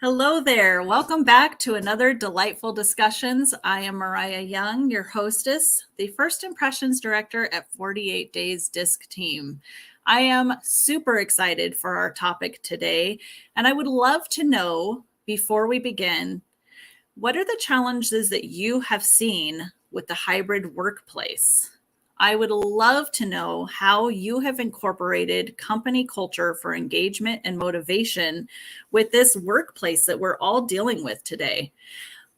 Hello there. Welcome back to another Delightful Discussions. I am Mariah Young, your hostess, the First Impressions Director at 48 Days Disc Team. I am super excited for our topic today, and I would love to know, before we begin, what are the challenges that you have seen with the hybrid workplace? I would love to know how you have incorporated company culture for engagement and motivation with this workplace that we're all dealing with today.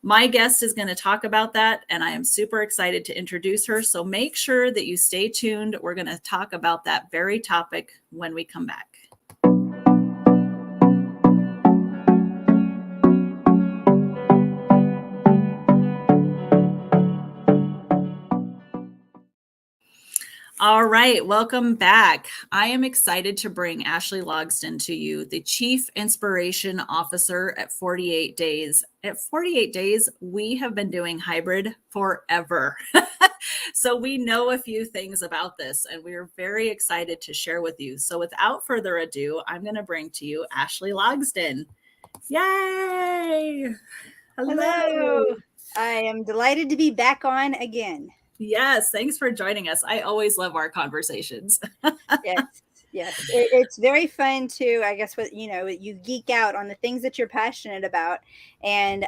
My guest is going to talk about that, and I am super excited to introduce her. So make sure that you stay tuned. We're going to talk about that very topic when we come back. All right, welcome back. I am excited to bring Ashley Logsdon to you, the Chief Inspiration Officer at 48 Days. At 48 Days, we have been doing hybrid forever. So we know a few things about this, and we are very excited to share with you. So without further ado, I'm going to bring to you Ashley Logsdon. Yay! Hello. I am delighted to be back on again. Yes, thanks for joining us. I always love our conversations. Yes. It's very fun to, I guess, you geek out on the things that you're passionate about, and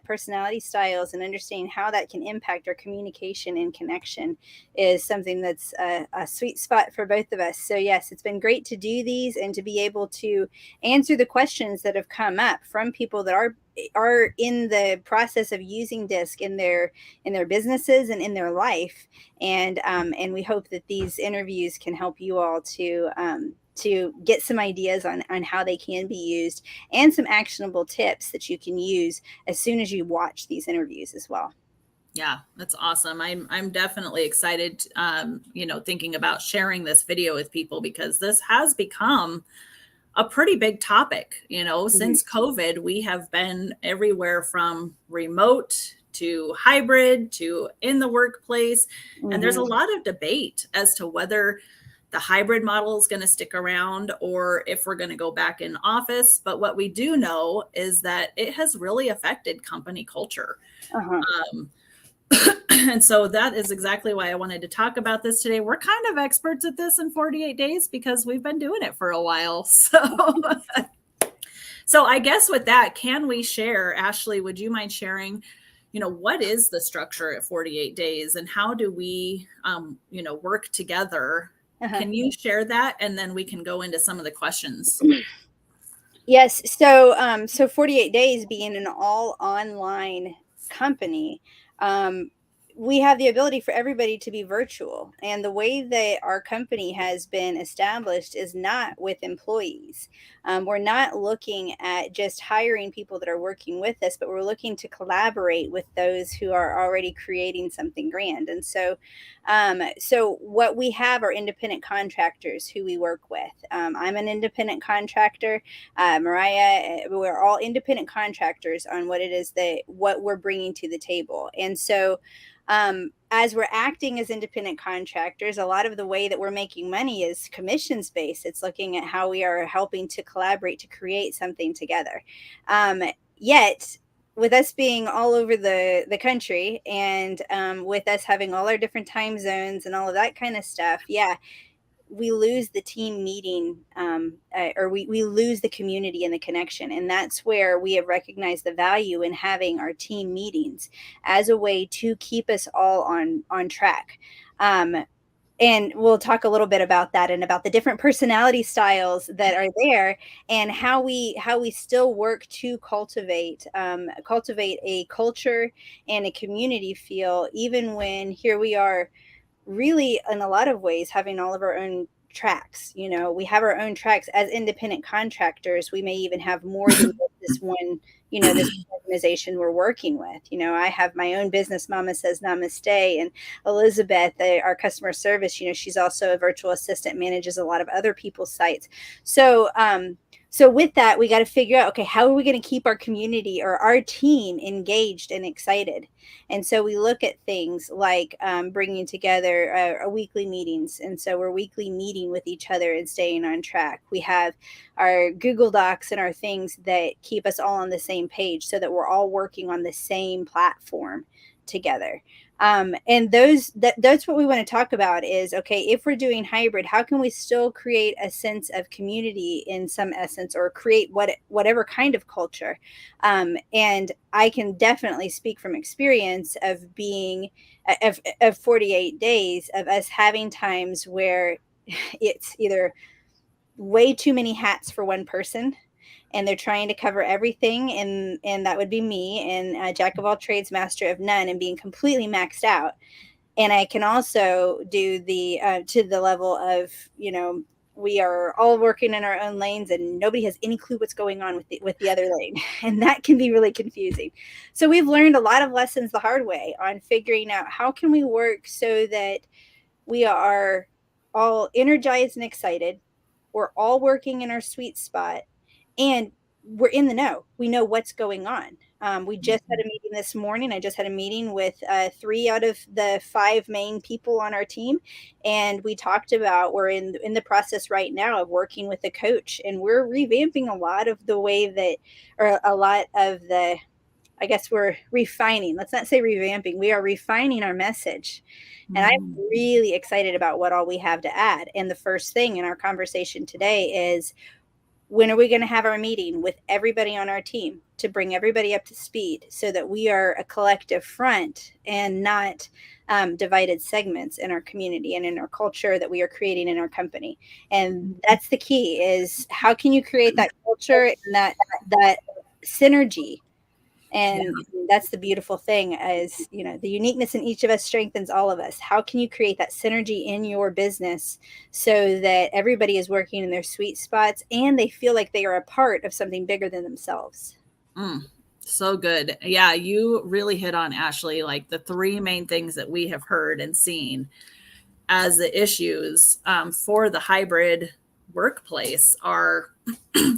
personality styles and understanding how that can impact our communication and connection is something that's a sweet spot for both of us. So yes, it's been great to do these and to be able to answer the questions that have come up from people that are in the process of using DISC in their businesses and in their life, and we hope that these interviews can help you all to get some ideas on how they can be used and some actionable tips that you can use as soon as you watch these interviews as well. Yeah, that's awesome. I'm definitely excited, thinking about sharing this video with people because this has become a pretty big topic. Since COVID, we have been everywhere from remote to hybrid to in the workplace. And there's a lot of debate as to whether the hybrid model is going to stick around or if we're going to go back in office. But what we do know is that it has really affected company culture. And so that is exactly why I wanted to talk about this today. We're kind of experts at this in 48 days because we've been doing it for a while. So I guess with that, can we share, Ashley, would you mind sharing, what is the structure at 48 days and how do we, work together? Can you share that? And then we can go into some of the questions. Yes. So 48 Days being an all online company, we have the ability for everybody to be virtual. And the way that our company has been established is not with employees. We're not looking at just hiring people that are working with us, but we're looking to collaborate with those who are already creating something grand. And so what we have are independent contractors who we work with. I'm an independent contractor. Mariah, we're all independent contractors on what we're bringing to the table. And so as we're acting as independent contractors, a lot of the way that we're making money is commissions based. It's looking at how we are helping to collaborate to create something together. Yet, with us being all over the country and with us having all our different time zones and all of that kind of stuff, we lose the team meeting or we lose the community and the connection. And that's where we have recognized the value in having our team meetings as a way to keep us all on track. And we'll talk a little bit about that and about the different personality styles that are there and how we still work to cultivate a culture and a community feel, even when here we are really in a lot of ways having all of our own tracks. We have our own tracks as independent contractors. We may even have more than this one, this organization we're working with. I have my own business, Mama Says Namaste, and Elizabeth, our customer service, she's also a virtual assistant, manages a lot of other people's sites. So So with that, we got to figure out, okay, how are we going to keep our community or our team engaged and excited? And so we look at things like bringing together a weekly meetings. And so we're weekly meeting with each other and staying on track. We have our Google Docs and our things that keep us all on the same page so that we're all working on the same platform together. And that's what we want to talk about is, okay, if we're doing hybrid, how can we still create a sense of community in some essence, or create whatever kind of culture? And I can definitely speak from experience of being of 48 days of us having times where it's either way too many hats for one person, and they're trying to cover everything, and that would be me, and jack of all trades, master of none, and being completely maxed out. And I can also do the to the level of, we are all working in our own lanes and nobody has any clue what's going on with the other lane. And that can be really confusing. So we've learned a lot of lessons the hard way on figuring out how can we work so that we are all energized and excited. We're all working in our sweet spot, and we're in the know. We know what's going on. We just had a meeting this morning. I just had a meeting with 3 out of the 5 main people on our team, and we talked about, we're in the process right now of working with a coach, and we're revamping a lot of the way that, or a lot of the, I guess we're refining. Let's not say revamping. We are refining our message. And I'm really excited about what all we have to add. And the first thing in our conversation today is, when are we going to have our meeting with everybody on our team to bring everybody up to speed so that we are a collective front and not divided segments in our community and in our culture that we are creating in our company? And that's the key, is how can you create that culture and that synergy? And that's the beautiful thing, is, the uniqueness in each of us strengthens all of us. How can you create that synergy in your business so that everybody is working in their sweet spots and they feel like they are a part of something bigger than themselves? So good. Yeah, you really hit on, Ashley, like the 3 main things that we have heard and seen as the issues for the hybrid workplace are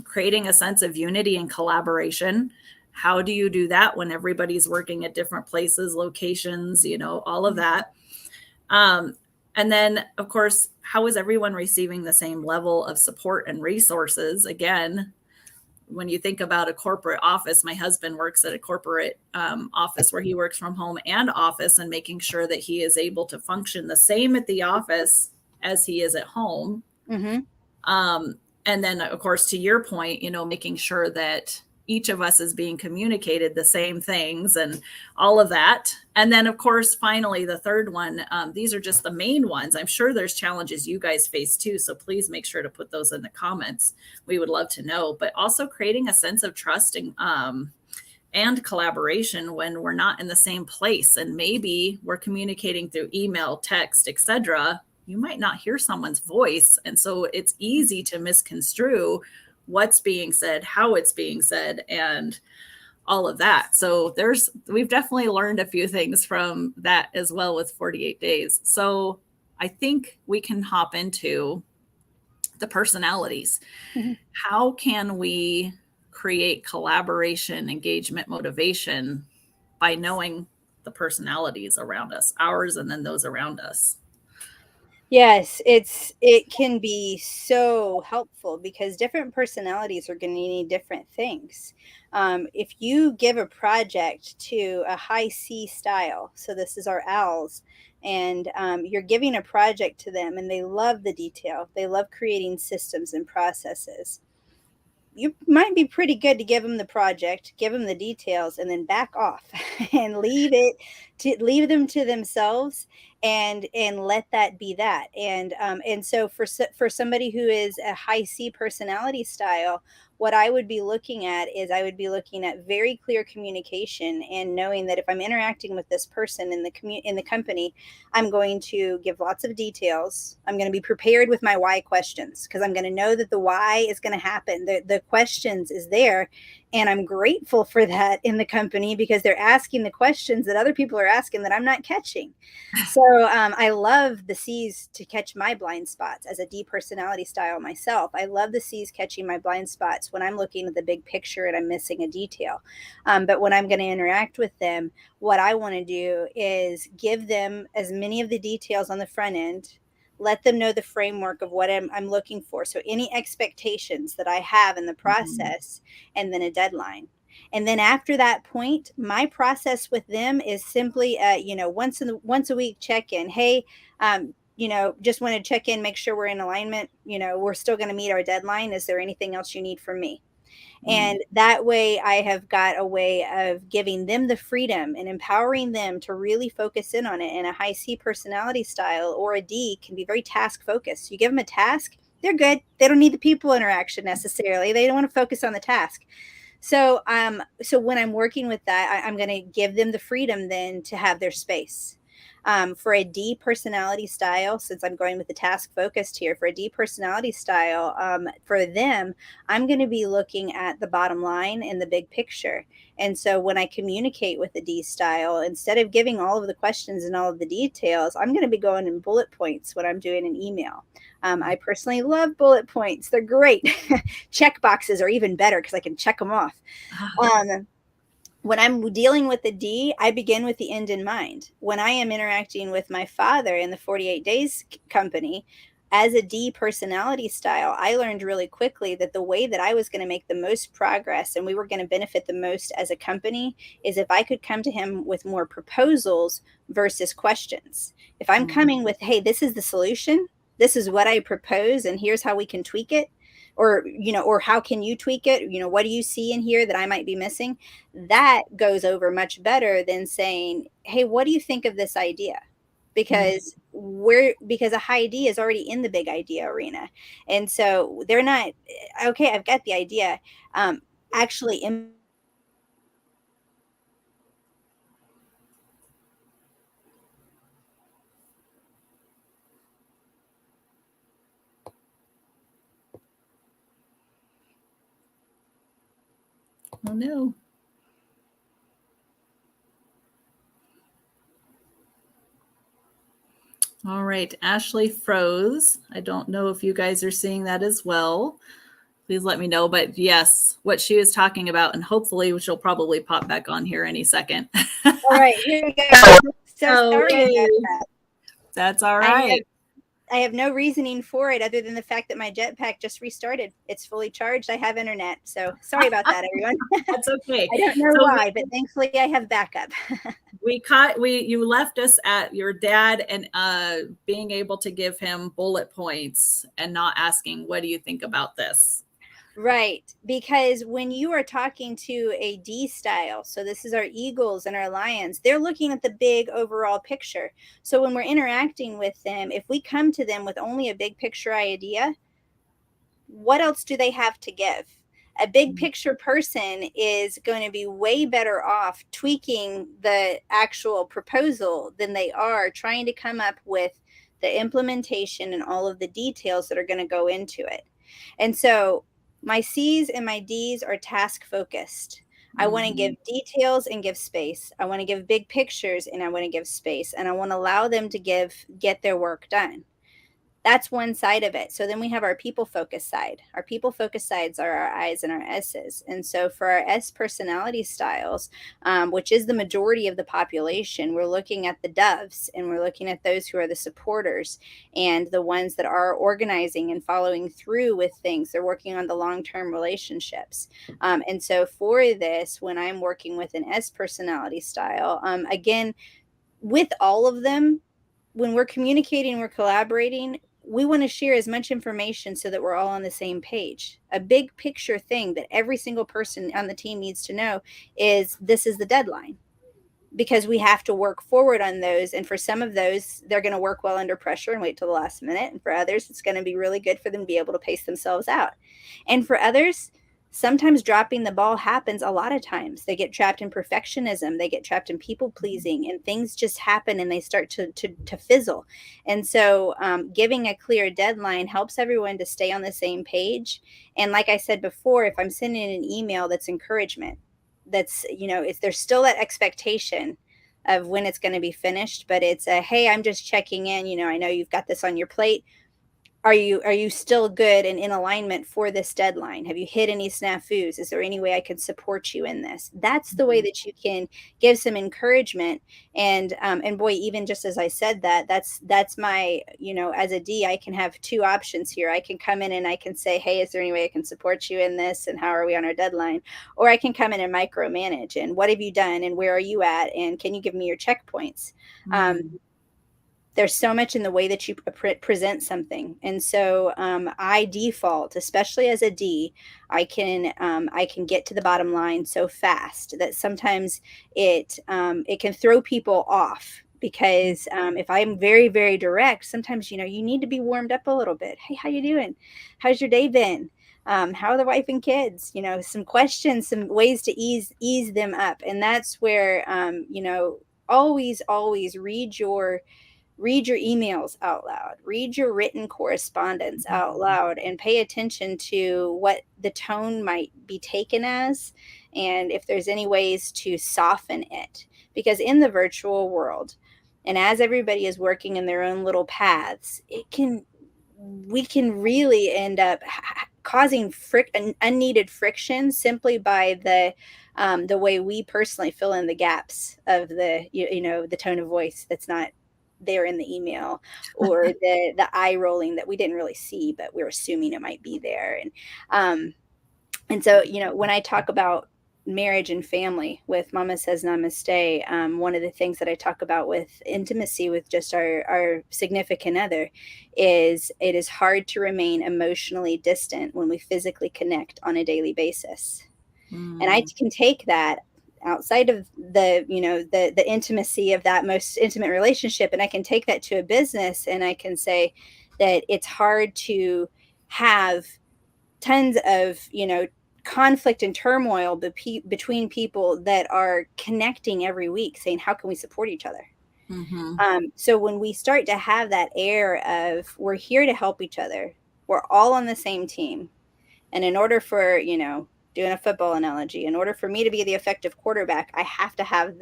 creating a sense of unity and collaboration. How do you do that when everybody's working at different places, locations, all of that? And then, of course, how is everyone receiving the same level of support and resources? Again, when you think about a corporate office, my husband works at a corporate office where he works from home and office, and making sure that he is able to function the same at the office as he is at home. And then, of course, to your point, making sure that each of us is being communicated the same things and all of that. And then, of course, finally, the third one, these are just the main ones. I'm sure there's challenges you guys face too. So please make sure to put those in the comments. We would love to know, but also creating a sense of trust and collaboration when we're not in the same place. And maybe we're communicating through email, text, etc. You might not hear someone's voice. And so it's easy to misconstrue what's being said, how it's being said, and all of that. So we've definitely learned a few things from that as well with 48 days. So I think we can hop into the personalities. How can we create collaboration, engagement, motivation by knowing the personalities around us, ours, and then those around us? Yes, it can be so helpful because different personalities are going to need different things. If you give a project to a high C style, so this is our owls, and you're giving a project to them and they love the detail, they love creating systems and processes, you might be pretty good to give them the project, give them the details, and then back off and leave them to themselves, and let that be that. And so for somebody who is a high C personality style, what I would be looking at is, I would be looking at very clear communication and knowing that if I'm interacting with this person in the company, I'm going to give lots of details. I'm going to be prepared with my why questions, because I'm going to know that the why is going to happen. The questions is there, and I'm grateful for that in the company, because they're asking the questions that other people are asking that I'm not catching. So I love the C's to catch my blind spots as a D personality style myself. I love the C's catching my blind spots when I'm looking at the big picture and I'm missing a detail. But when I'm going to interact with them, what I want to do is give them as many of the details on the front end, let them know the framework of what I'm looking for. So any expectations that I have in the process, and then a deadline. And then after that point, my process with them is simply, once a week check in. Hey, just want to check in, make sure we're in alignment. We're still going to meet our deadline. Is there anything else you need from me? And that way I have got a way of giving them the freedom and empowering them to really focus in on it. And a high C personality style or a D can be very task focused. You give them a task, they're good. They don't need the people interaction necessarily. They don't want to focus on the task. So when I'm working with that, I'm going to give them the freedom then to have their space. For a D personality style, since I'm going with the task focused here, for a D personality style, for them, I'm going to be looking at the bottom line and the big picture. And so when I communicate with the D style, instead of giving all of the questions and all of the details, I'm going to be going in bullet points when I'm doing an email. I personally love bullet points. They're great. Check boxes are even better because I can check them off. When I'm dealing with the D, I begin with the end in mind. When I am interacting with my father in the 48 Days company, as a D personality style, I learned really quickly that the way that I was going to make the most progress and we were going to benefit the most as a company is if I could come to him with more proposals versus questions. If I'm coming with, hey, this is the solution, this is what I propose, and here's how we can tweak it, or how can you tweak it? What do you see in here that I might be missing? That goes over much better than saying, hey, what do you think of this idea? Because a high D is already in the big idea arena. And so they're not, okay, I've got the idea. Actually, Oh no. All right, Ashley froze. I don't know if you guys are seeing that as well. Please let me know. But yes, what she was talking about, and hopefully she'll probably pop back on here any second. All right, here we go. So sorry about that. That's all right. I have no reasoning for it other than the fact that my jetpack just restarted. It's fully charged. I have internet. So sorry about that, everyone. That's okay. I don't know why, but thankfully I have backup. You left us at your dad and being able to give him bullet points and not asking, what do you think about this? Right. Because when you are talking to a D style, so this is our eagles and our lions, they're looking at the big overall picture. So when we're interacting with them, if we come to them with only a big picture idea, what else do they have to give? A big picture person is going to be way better off tweaking the actual proposal than they are trying to come up with the implementation and all of the details that are going to go into it. And so my C's and my D's are task focused. I want to give details and give space. I want to give big pictures and I want to give space. And I want to allow them to get their work done. That's one side of it. So then we have our people focus side. Our people focus sides are our I's and our S's. And so for our S personality styles, which is the majority of the population, we're looking at the doves and we're looking at those who are the supporters and the ones that are organizing and following through with things. They're working on the long-term relationships. And so for this, when I'm working with an S personality style, again, with all of them, when we're communicating, we're collaborating, we want to share as much information so that we're all on the same page. A big picture thing that every single person on the team needs to know is this is the deadline, because we have to work forward on those. And for some of those, they're going to work well under pressure and wait till the last minute. And for others, it's going to be really good for them to be able to pace themselves out. And for others, sometimes dropping the ball happens a lot of times. They get trapped in perfectionism. They get trapped in people pleasing, and things just happen and they start to fizzle. And so giving a clear deadline helps everyone to stay on the same page. And like I said before, if I'm sending an email that's encouragement, that's, if there's still that expectation, of when it's going to be finished, but it's a, hey, I'm just checking in. I know you've got this on your plate. Are you still good and in alignment for this deadline? Have you hit any snafus? Is there any way I can support you in this? That's the way that you can give some encouragement. And boy, even just as I said that, that's my, as a D, I can have two options here. I can come in and I can say, hey, is there any way I can support you in this? And how are we on our deadline? Or I can come in and micromanage, and what have you done and where are you at? And can you give me your checkpoints? There's so much in the way that you present something. And so I default, especially as a D, I can get to the bottom line so fast that sometimes it can throw people off, because if I'm very, very direct, sometimes, you need to be warmed up a little bit. Hey, how you doing? How's your day been? How are the wife and kids? Some questions, some ways to ease them up. And that's where, always read your emails out loud, read your written correspondence out loud, and pay attention to what the tone might be taken as, and if there's any ways to soften it. Because in the virtual world, and as everybody is working in their own little paths, we can really end up causing unneeded friction simply by the way we personally fill in the gaps of the tone of voice that's not there in the email, or the eye rolling that we didn't really see, but we're assuming it might be there. And so, when I talk about marriage and family with Mama Says Namaste, one of the things that I talk about with intimacy with just our significant other is it is hard to remain emotionally distant when we physically connect on a daily basis. And I can take that outside of the intimacy of that most intimate relationship, and I can take that to a business, and I can say that it's hard to have tons of conflict and turmoil between people that are connecting every week, saying, how can we support each other? So when we start to have that air of, we're here to help each other, we're all on the same team, and in order for doing a football analogy, in order for me to be the effective quarterback, I have to have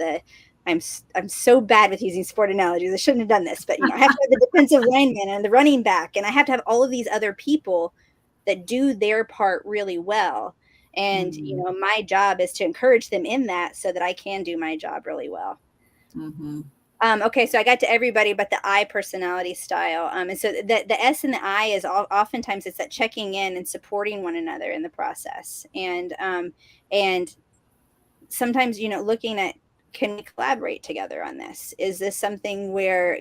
I'm so bad with using sport analogies. I shouldn't have done this, but I have to have the defensive lineman and the running back, and I have to have all of these other people that do their part really well. And my job is to encourage them in that so that I can do my job really well. Okay, so I got to everybody but the I personality style. And so the S and the I is oftentimes it's that checking in and supporting one another in the process. And sometimes, looking at, can we collaborate together on this? Is this something where,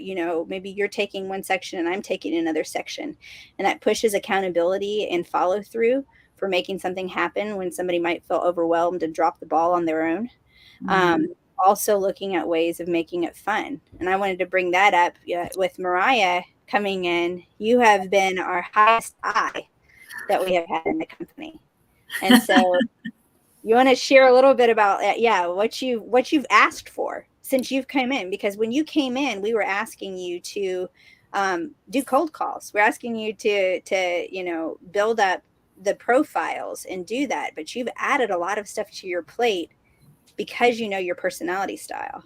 maybe you're taking one section and I'm taking another section, and that pushes accountability and follow through for making something happen when somebody might feel overwhelmed and drop the ball on their own. Also looking at ways of making it fun. And I wanted to bring that up with Mariah coming in. You have been our highest I that we have had in the company. And so you want to share a little bit about what you've asked for since you've come in, because when you came in, we were asking you to do cold calls. We're asking you to build up the profiles and do that, but you've added a lot of stuff to your plate because your personality style.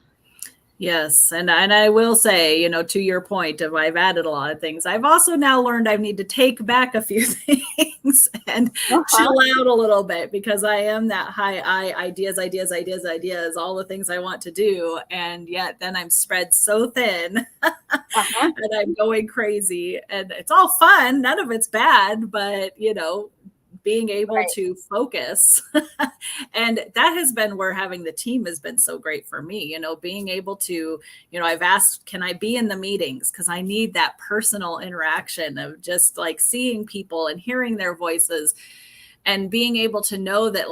Yes. And I will say, to your point of I've added a lot of things, I've also now learned I need to take back a few things and chill out a little bit, because I am that high ideas, all the things I want to do. And yet then I'm spread so thin and I'm going crazy, and it's all fun. None of it's bad, but being able to focus. And that has been where having the team has been so great for me, being able to, I've asked, can I be in the meetings? Because I need that personal interaction of just like seeing people and hearing their voices, and being able to know that,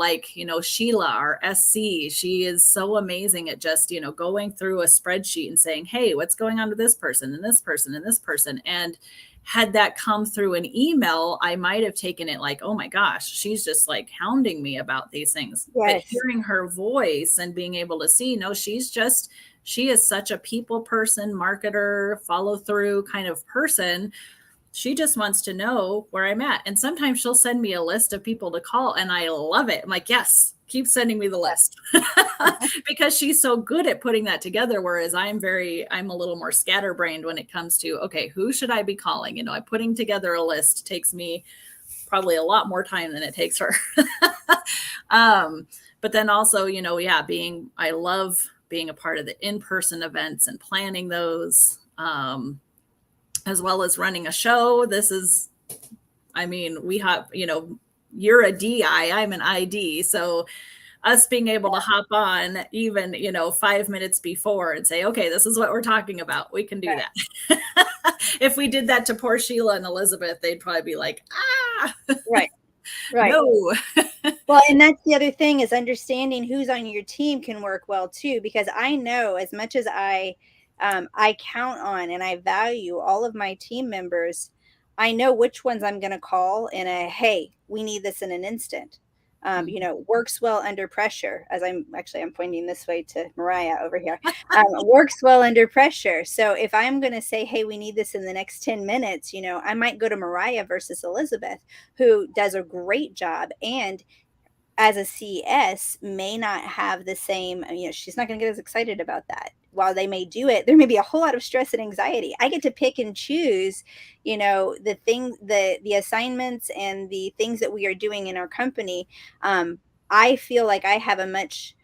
Sheila, our SC, she is so amazing at just, going through a spreadsheet and saying, hey, what's going on with this person and this person and this person. And had that come through an email, I might have taken it like, oh my gosh, she's just like hounding me about these things. Yes. But hearing her voice and being able to see, no, she is such a people person, marketer, follow through kind of person. She just wants to know where I'm at. And sometimes she'll send me a list of people to call, and I love it. I'm like, yes, keep sending me the list because she's so good at putting that together. Whereas I'm a little more scatterbrained when it comes to, okay, who should I be calling? Putting together a list takes me probably a lot more time than it takes her. But then also, I love being a part of the in-person events and planning those, as well as running a show. We have, you're a DI, I'm an ID. So us being able to hop on even, 5 minutes before and say, okay, this is what we're talking about. We can do that. If we did that to poor Sheila and Elizabeth, they'd probably be like, Right. no. Well, and that's the other thing, is understanding who's on your team can work well too, because I know, as much as I count on and I value all of my team members, I know which ones I'm going to call in a, hey, we need this in an instant. Works well under pressure, as I'm pointing this way to Mariah over here. Works well under pressure. So if I'm going to say, hey, we need this in the next 10 minutes, I might go to Mariah versus Elizabeth, who does a great job, and as a CS may not have the same, she's not going to get as excited about that. While they may do it, there may be a whole lot of stress and anxiety. I get to pick and choose, the assignments and the things that we are doing in our company. I feel like I have a much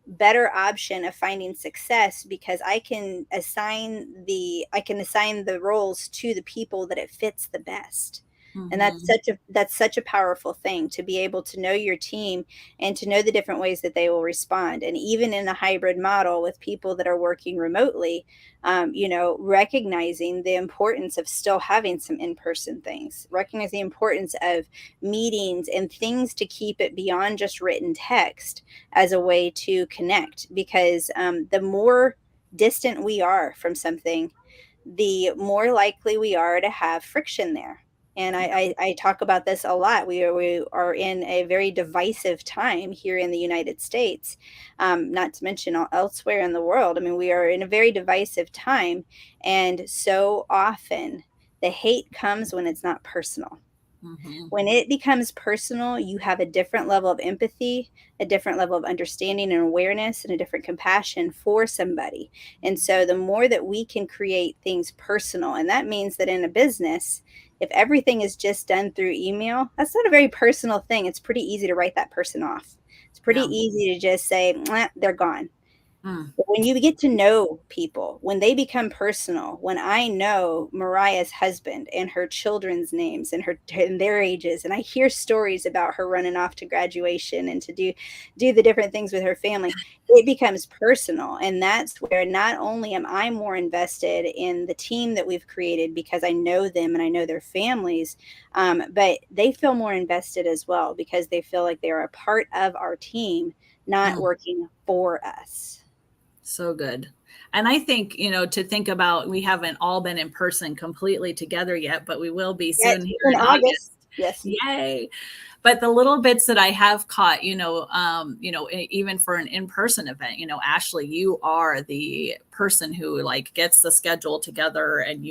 better option of finding success, because I can assign the roles to the people that it fits the best. And that's such a powerful thing, to be able to know your team and to know the different ways that they will respond. And even in a hybrid model with people that are working remotely, recognizing the importance of still having some in-person things, recognize the importance of meetings and things to keep it beyond just written text as a way to connect. Because the more distant we are from something, the more likely we are to have friction there. And I talk about this a lot. We are in a very divisive time here in the United States, not to mention elsewhere in the world. I mean, we are in a very divisive time. And so often the hate comes when it's not personal. When it becomes personal, you have a different level of empathy, a different level of understanding and awareness, and a different compassion for somebody. And so the more that we can create things personal, and that means that in a business, if everything is just done through email, that's not a very personal thing. It's pretty easy to write that person off. It's pretty easy to just say, they're gone. But when you get to know people, when they become personal, when I know Mariah's husband and her children's names and their ages, and I hear stories about her running off to graduation and to do the different things with her family, it becomes personal. And that's where not only am I more invested in the team that we've created because I know them and I know their families, but they feel more invested as well, because they feel like they're a part of our team, not working for us. So good. And I think, to think about, we haven't all been in person completely together yet, but we will be soon here in August. Yes. Yay. But the little bits that I have caught, even for an in-person event, Ashley, you are the person who gets the schedule together, and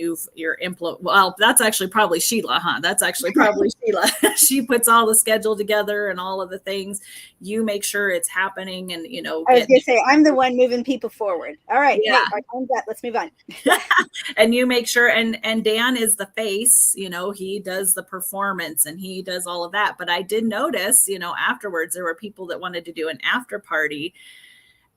well, that's actually probably Sheila, huh? That's actually probably Sheila. She puts all the schedule together and all of the things. You make sure it's happening, and I was gonna say, I'm the one moving people forward. All right, yeah. Hey, let's move on. And you make sure, and Dan is the face, he does the performance and he does all of that. But I did notice, afterwards, there were people that wanted to do an after party.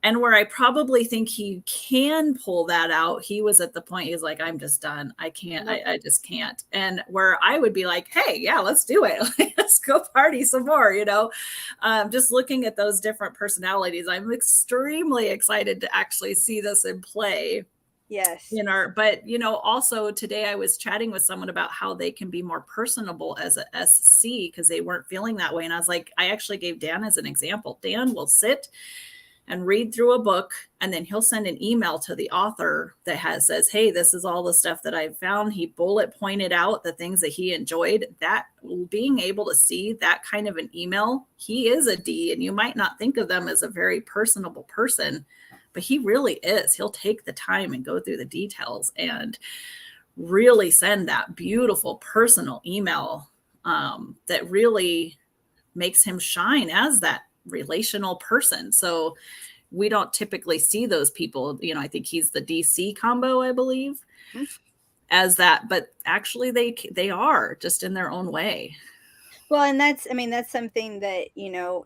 And where I probably think he can pull that out, he was at the point, he's like, I'm just done. I can't, I just can't. And where I would be like, hey, yeah, let's do it. Let's go party some more, just looking at those different personalities. I'm extremely excited to actually see this in play. Yes. But also today I was chatting with someone about how they can be more personable as a SC, because they weren't feeling that way. And I was like, I actually gave Dan as an example. Dan will sit and read through a book, and then he'll send an email to the author that says, hey, this is all the stuff that I've found. He bullet pointed out the things that he enjoyed. That being able to see that kind of an email, he is a D, and you might not think of them as a very personable person, but he really is. He'll take the time and go through the details and really send that beautiful personal email that really makes him shine as that relational person. So we don't typically see those people. You know, I think he's the DC combo, I believe, as that, but actually they are just in their own way. Well, and that's something that,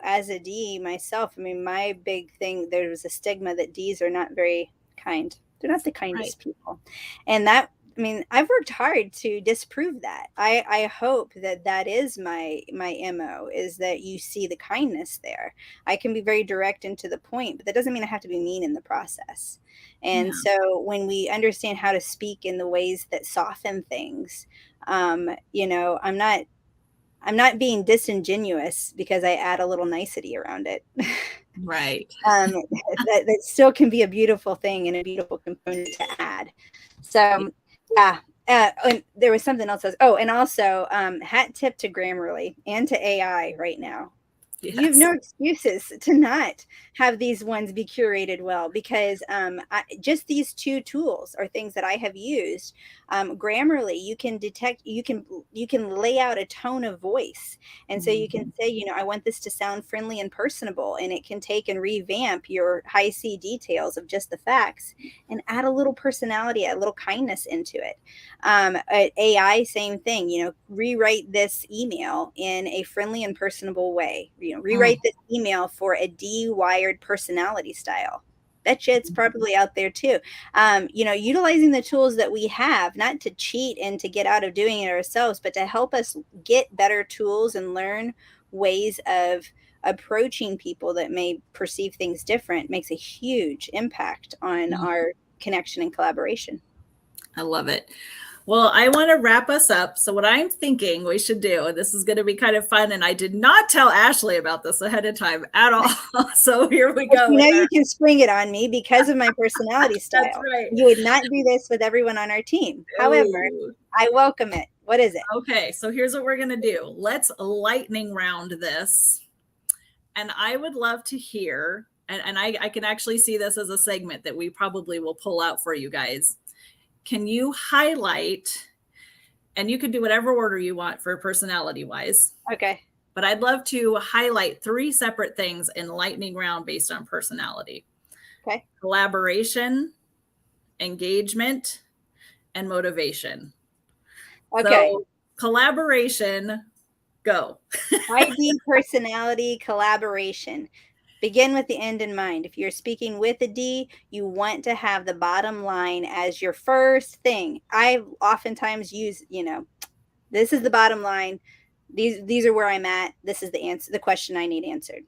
as a D myself, my big thing, there was a stigma that Ds are not very kind. They're not the kindest people. And that, I've worked hard to disprove that. I hope that is my MO, is that you see the kindness there. I can be very direct and to the point, but that doesn't mean I have to be mean in the process. And so when we understand how to speak in the ways that soften things, I'm not being disingenuous because I add a little nicety around it. Right. That still can be a beautiful thing and a beautiful component to add. So, yeah. And there was something else. And also, hat tip to Grammarly and to AI right now. Yes. You have no excuses to not have these ones be curated well, because just these two tools are things that I have used. Grammarly, you can detect, you can lay out a tone of voice, and so you can say, I want this to sound friendly and personable, and it can take and revamp your high C details of just the facts and add a little personality, a little kindness into it. AI, same thing. Rewrite this email in a friendly and personable way. Rewrite this email for a D-wired personality style. Bet you it's probably out there too. Utilizing the tools that we have, not to cheat and to get out of doing it ourselves, but to help us get better tools and learn ways of approaching people that may perceive things different, makes a huge impact on our connection and collaboration. I love it. Well, I want to wrap us up. So what I'm thinking we should do, and this is going to be kind of fun, and I did not tell Ashley about this ahead of time at all. So here we go. You can spring it on me because of my personality style. That's right. You would not do this with everyone on our team. However, I welcome it. What is it? Okay, so here's what we're going to do. Let's lightning round this. And I would love to hear, and I can actually see this as a segment that we probably will pull out for you guys. Can you highlight, and you can do whatever order you want for personality wise. Okay. But I'd love to highlight 3 separate things in lightning round based on personality. Okay. Collaboration, engagement, and motivation. Okay. So, collaboration, go. ID, personality, collaboration. Begin with the end in mind. If you're speaking with a D, you want to have the bottom line as your first thing. I oftentimes use, this is the bottom line. These are where I'm at. This is the answer, the question I need answered.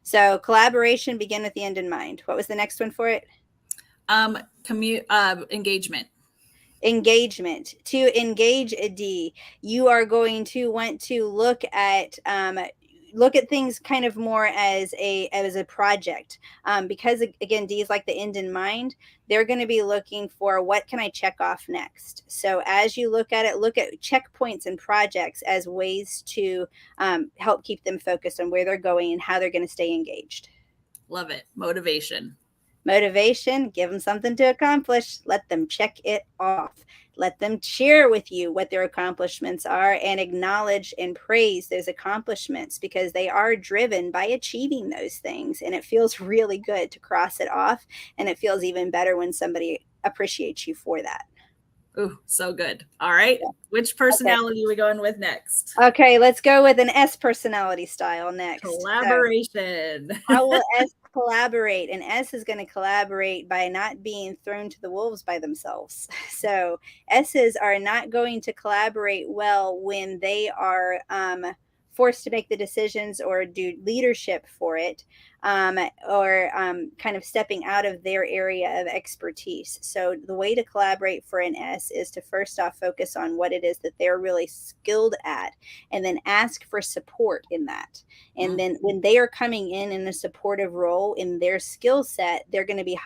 So collaboration, begin with the end in mind. What was the next one for it? Engagement. Engagement. To engage a D, you are going to want to look at things kind of more as a project, because again, D is like the end in mind. They're going to be looking for, what can I check off next? So as you look at it, look at checkpoints and projects as ways to help keep them focused on where they're going and how they're going to stay engaged. Love it. Motivation. Motivation, give them something to accomplish. Let them check it off. Let them share with you what their accomplishments are and acknowledge and praise those accomplishments, because they are driven by achieving those things. And it feels really good to cross it off. And it feels even better when somebody appreciates you for that. Ooh, so good. All right. Yeah. Which personality are we going with next? Okay, let's go with an S personality style next. Collaboration. So, how will S collaborate? And S is going to collaborate by not being thrown to the wolves by themselves. So S's are not going to collaborate well when they are forced to make the decisions or do leadership for it, or kind of stepping out of their area of expertise. So the way to collaborate for an S is to first off focus on what it is that they're really skilled at, and then ask for support in that. And then when they are coming in a supportive role in their skill set, they're going to be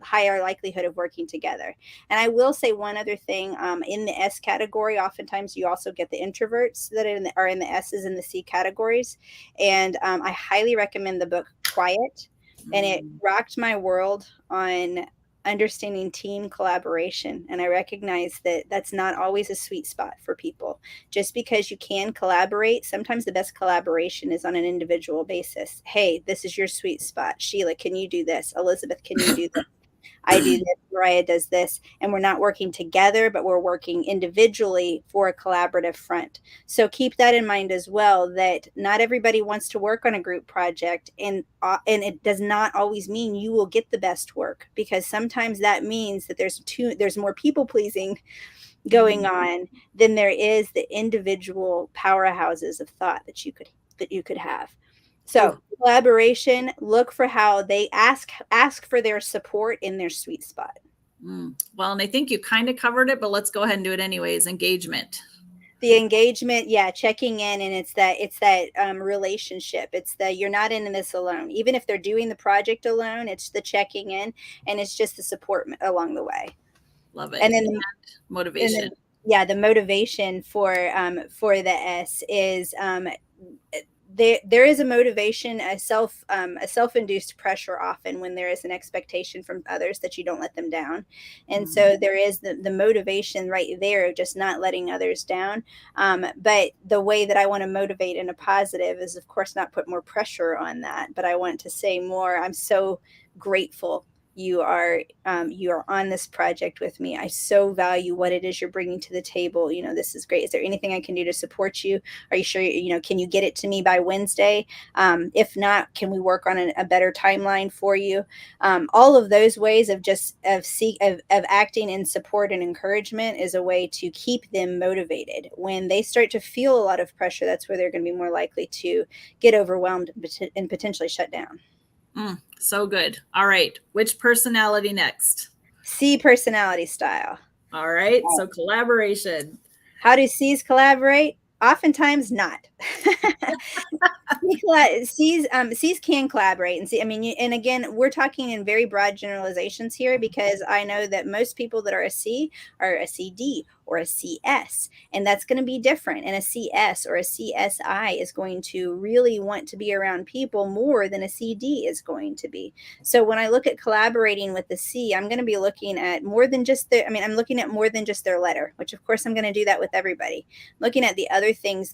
higher likelihood of working together. And I will say one other thing, in the S category, oftentimes you also get the introverts that are in the S's and the C categories. And I highly recommend the book Quiet. And it rocked my world on understanding team collaboration. And I recognize that that's not always a sweet spot for people. Just because you can collaborate, sometimes the best collaboration is on an individual basis. Hey, this is your sweet spot. Sheila, can you do this? Elizabeth, can you do this? I do this, Mariah does this, and we're not working together, but we're working individually for a collaborative front. So keep that in mind as well, that not everybody wants to work on a group project, and it does not always mean you will get the best work, because sometimes that means that there's more people pleasing going on than there is the individual powerhouses of thought that you could have. So collaboration, look for how they ask for their support in their sweet spot. Well, and I think you kind of covered it, but let's go ahead and do it anyways. Engagement. The engagement, yeah, checking in, and it's that relationship. It's that you're not in this alone. Even if they're doing the project alone, it's the checking in, and it's just the support along the way. Love it. And then motivation. The motivation for the S is there is a motivation, a self-induced pressure often when there is an expectation from others that you don't let them down. And so there is the motivation right there of just not letting others down. But the way that I want to motivate in a positive is, of course, not put more pressure on that, but I want to say more, I'm so grateful you are on this project with me. I so value what it is you're bringing to the table. This is great. Is there anything I can do to support you? Are you sure, can you get it to me by Wednesday? If not, can we work on a better timeline for you? All of those ways of acting in support and encouragement is a way to keep them motivated. When they start to feel a lot of pressure, that's where they're going to be more likely to get overwhelmed and potentially shut down. So good. All right. Which personality next? C personality style. All right. So collaboration. How do C's collaborate? Oftentimes not. C's can collaborate, and again, we're talking in very broad generalizations here, because I know that most people that are a C are a CD or a CS, and that's going to be different. And a CS or a CSI is going to really want to be around people more than a CD is going to be. So when I look at collaborating with the C, I'm going to be looking at more than just I'm looking at more than just their letter, which of course I'm going to do that with everybody. Looking at the other things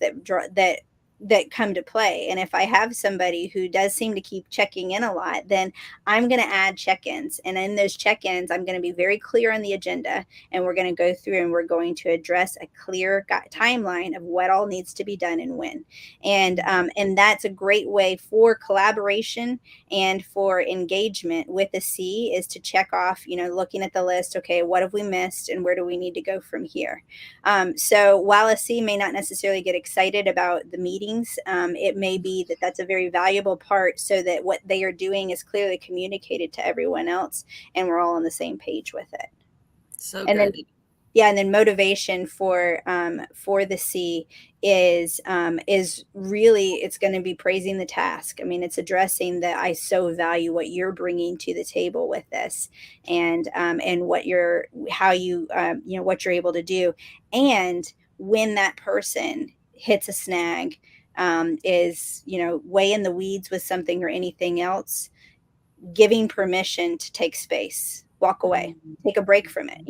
that come to play. And if I have somebody who does seem to keep checking in a lot, then I'm going to add check-ins. And in those check-ins, I'm going to be very clear on the agenda, and we're going to go through and we're going to address a clear timeline of what all needs to be done and when. And that's a great way for collaboration and for engagement with the C, is to check off, looking at the list. Okay, what have we missed and where do we need to go from here? So while a C may not necessarily get excited about the meeting, it may be that that's a very valuable part, so that what they are doing is clearly communicated to everyone else, and we're all on the same page with it. So good. And then motivation for the C is really, it's going to be praising the task. It's addressing that I so value what you're bringing to the table with this, and what you're able to do. And when that person hits a snag, is way in the weeds with something or anything else, giving permission to take space, walk away, take a break from it.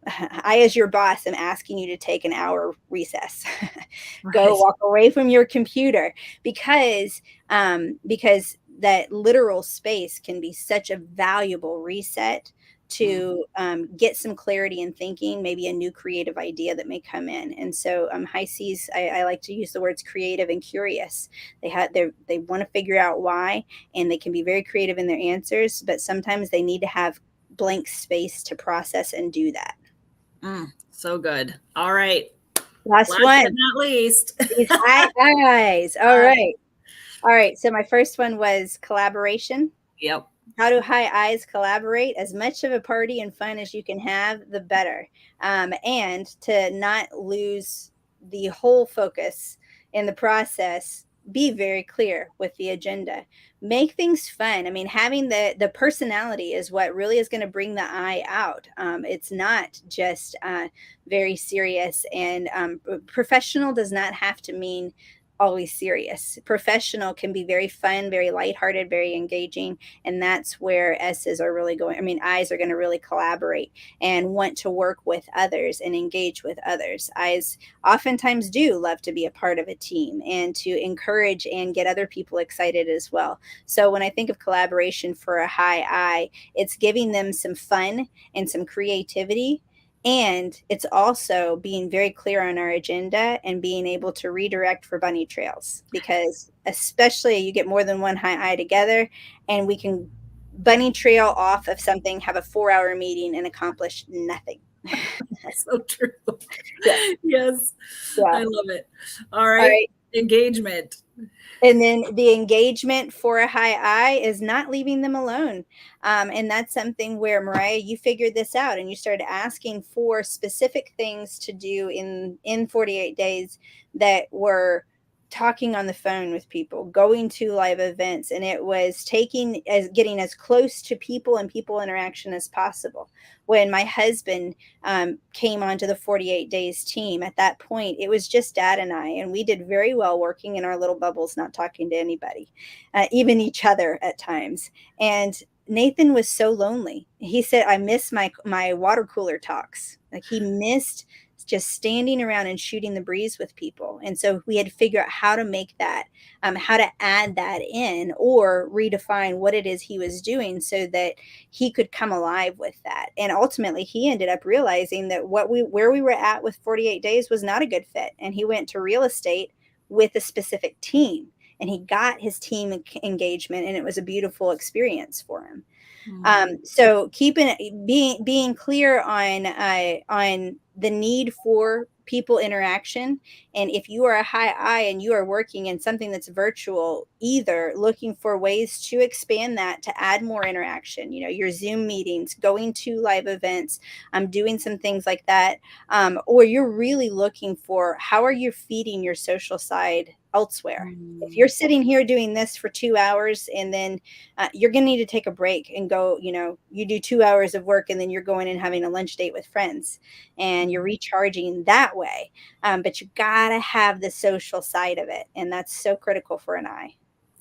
I, as your boss, am asking you to take an hour recess. Go walk away from your computer, because that literal space can be such a valuable reset to get some clarity in thinking, maybe a new creative idea that may come in. And so high C's, I like to use the words creative and curious. They want to figure out why, and they can be very creative in their answers, but sometimes they need to have blank space to process and do that. So good. All right. Last one. But not least. These high eyes. All right. So my first one was collaboration. Yep. How do high eyes collaborate? As much of a party and fun as you can have, the better. And to not lose the whole focus in the process, be very clear with the agenda. Make things fun. Having the personality is what really is going to bring the I out. It's not just very serious, and professional does not have to mean always serious. Professional can be very fun, very lighthearted, very engaging. And that's where S's are really going. I mean, I's are going to really collaborate and want to work with others and engage with others. I's oftentimes do love to be a part of a team and to encourage and get other people excited as well. So when I think of collaboration for a high I, it's giving them some fun and some creativity, and it's also being very clear on our agenda and being able to redirect for bunny trails, because especially you get more than one high I together and we can bunny trail off of something, have a 4-hour meeting and accomplish nothing. So true. Yeah. Yes. Yeah. I love it. All All right. right. Engagement. And then the engagement for a high I is not leaving them alone. And that's something where, Mariah, you figured this out and you started asking for specific things to do in 48 days that were talking on the phone with people, going to live events, and it was getting as close to people and people interaction as possible. When my husband came onto the 48 days team, at that point it was just Dad and I, and we did very well working in our little bubbles, not talking to anybody, even each other at times. And Nathan was so lonely. He said, I miss my water cooler talks. Like, he missed just standing around and shooting the breeze with people. And so we had to figure out how to make that, how to add that in or redefine what it is he was doing so that he could come alive with that. And ultimately he ended up realizing that where we were at with 48 days was not a good fit. And he went to real estate with a specific team, and he got his team engagement, and it was a beautiful experience for him. So being clear on the need for people interaction. And if you are a high I and you are working in something that's virtual, either looking for ways to expand that to add more interaction, your Zoom meetings, going to live events, doing some things like that, or you're really looking for how are you feeding your social side elsewhere. If you're sitting here doing this for 2 hours and then you're going to need to take a break and go, you do 2 hours of work and then you're going and having a lunch date with friends and you're recharging that way. But you got to have the social side of it. And that's so critical for an I.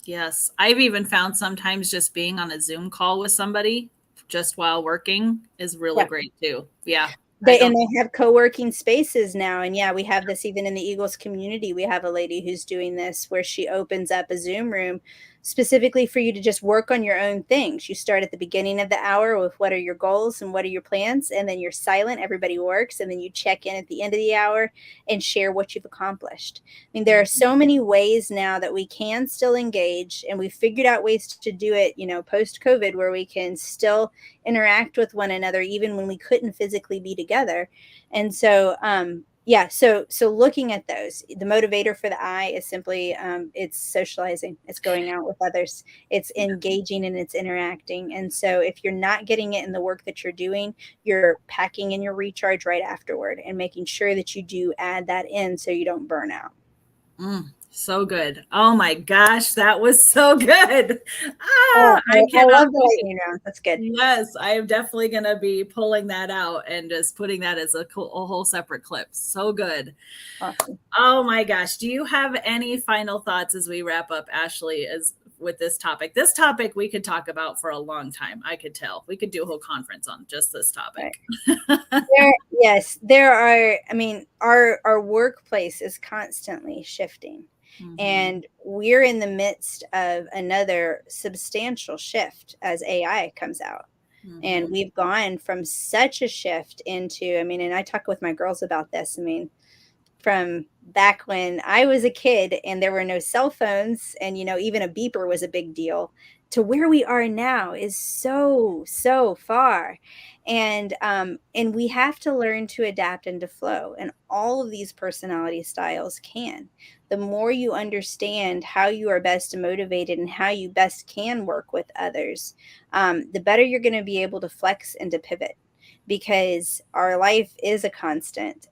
Yes. I've even found sometimes just being on a Zoom call with somebody just while working is really great too. Yeah. They have co-working spaces now. And yeah, we have this even in the Eagles community. We have a lady who's doing this where she opens up a Zoom room specifically for you to just work on your own things. You start at the beginning of the hour with what are your goals and what are your plans, and then you're silent, everybody works, and then you check in at the end of the hour and share what you've accomplished. I mean, there are so many ways now that we can still engage, and we've figured out ways to do it, post-COVID, where we can still interact with one another even when we couldn't physically be together. And so so looking at those, the motivator for the I is simply it's socializing, it's going out with others, it's engaging, and it's interacting. And so if you're not getting it in the work that you're doing, you're packing in your recharge right afterward and making sure that you do add that in so you don't burn out. So good. Oh my gosh, that was so good. I love the lightning round. That's good. Yes, I am definitely going to be pulling that out and just putting that as a whole separate clip. So good. Awesome. Oh my gosh. Do you have any final thoughts as we wrap up, Ashley, with this topic? This topic we could talk about for a long time. I could tell. We could do a whole conference on just this topic. Right. There are, I mean, our workplace is constantly shifting. Mm-hmm. And we're in the midst of another substantial shift as AI comes out. Mm-hmm. And we've gone from such a shift into, and I talk with my girls about this. From back when I was a kid and there were no cell phones and, even a beeper was a big deal, to where we are now is so far. And we have to learn to adapt and to flow. And all of these personality styles can. The more you understand how you are best motivated and how you best can work with others, the better you're going to be able to flex and to pivot. Because our life is a constant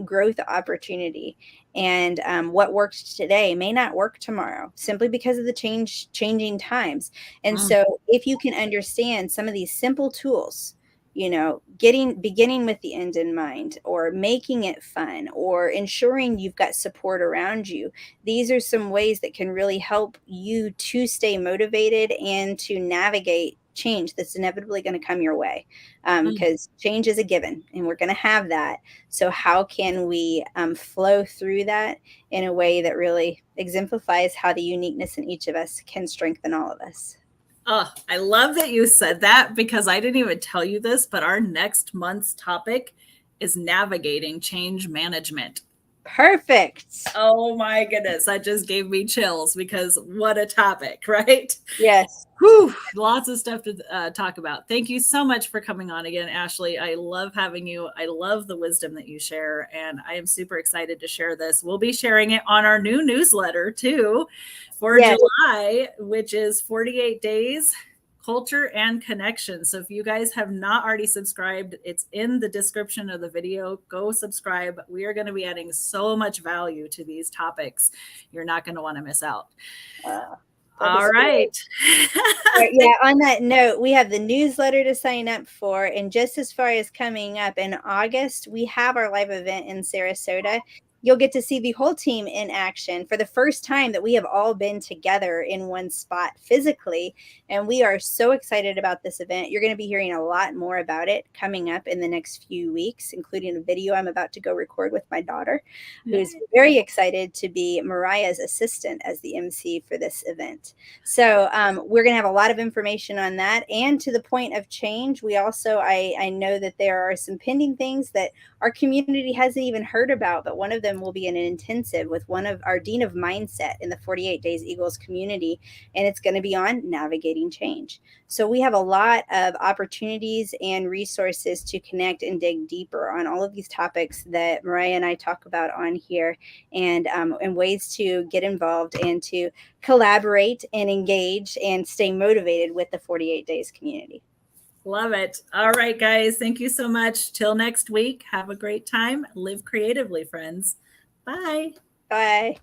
growth opportunity. And what works today may not work tomorrow simply because of the changing times. And so if you can understand some of these simple tools, beginning with the end in mind, or making it fun, or ensuring you've got support around you. These are some ways that can really help you to stay motivated and to navigate change that's inevitably going to come your way, because change is a given and we're going to have that. So how can we flow through that in a way that really exemplifies how the uniqueness in each of us can strengthen all of us? Oh, I love that you said that, because I didn't even tell you this, but our next month's topic is navigating change management. Perfect. Oh my goodness, that just gave me chills, because what a topic, right? Yes. Whew, lots of stuff to talk about. Thank you so much for coming on again, Ashley. I love having you. I love the wisdom that you share, and I am super excited to share this. We'll be sharing it on our new newsletter too for July, which is 48 Days Culture and Connection. So if you guys have not already subscribed, it's in the description of the video. Go subscribe. We are going to be adding so much value to these topics. You're not going to want to miss out. All right. Yeah, on that note, we have the newsletter to sign up for. And just as far as coming up in August, we have our live event in Sarasota. You'll get to see the whole team in action for the first time that we have all been together in one spot physically. And we are so excited about this event. You're going to be hearing a lot more about it coming up in the next few weeks, including a video I'm about to go record with my daughter, who's very excited to be Mariah's assistant as the MC for this event. So we're going to have a lot of information on that. And to the point of change, we also, I know that there are some pending things that our community hasn't even heard about, but one of them will be an intensive with one of our Dean of Mindset in the 48 Days Eagles community, and it's going to be on navigating change. So we have a lot of opportunities and resources to connect and dig deeper on all of these topics that Mariah and I talk about on here, and ways to get involved and to collaborate and engage and stay motivated with the 48 Days community. Love it. All right, guys. Thank you so much. Till next week. Have a great time. Live creatively, friends. Bye. Bye.